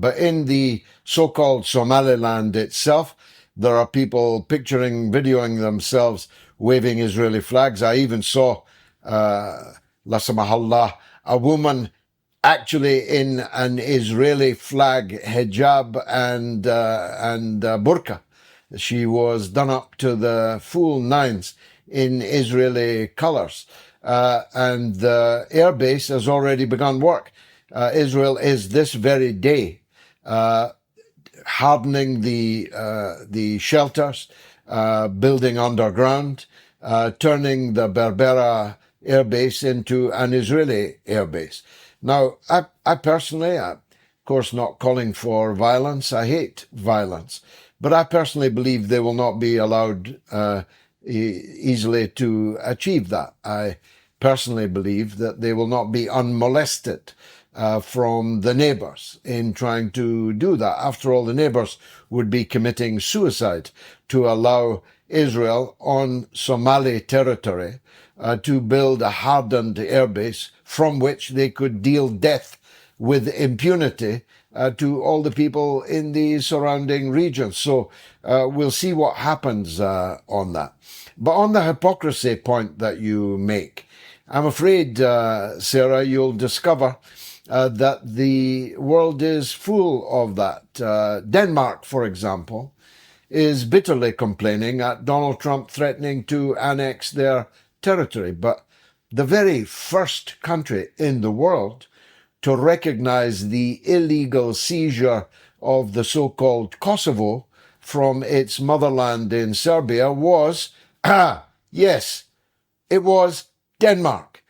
But in the so-called Somaliland itself, there are people videoing themselves waving Israeli flags. I even saw, la samahallah, a woman actually in an Israeli flag hijab and burqa. She was done up to the full nines in Israeli colors. And the airbase has already begun work. Israel is this very day hardening the shelters, building underground, turning the Berbera airbase into an Israeli airbase. Now, I personally, of course, not calling for violence. I hate violence, but I personally believe they will not be allowed easily to achieve that. I personally believe that they will not be unmolested from the neighbors in trying to do that. After all, the neighbors would be committing suicide to allow Israel on Somali territory to build a hardened airbase from which they could deal death with impunity to all the people in the surrounding regions. So we'll see what happens on that. But on the hypocrisy point that you make, I'm afraid, Sarah, you'll discover that the world is full of that. Denmark, for example, is bitterly complaining at Donald Trump threatening to annex their territory. But the very first country in the world to recognize the illegal seizure of the so-called Kosovo from its motherland in Serbia was, yes, it was Denmark.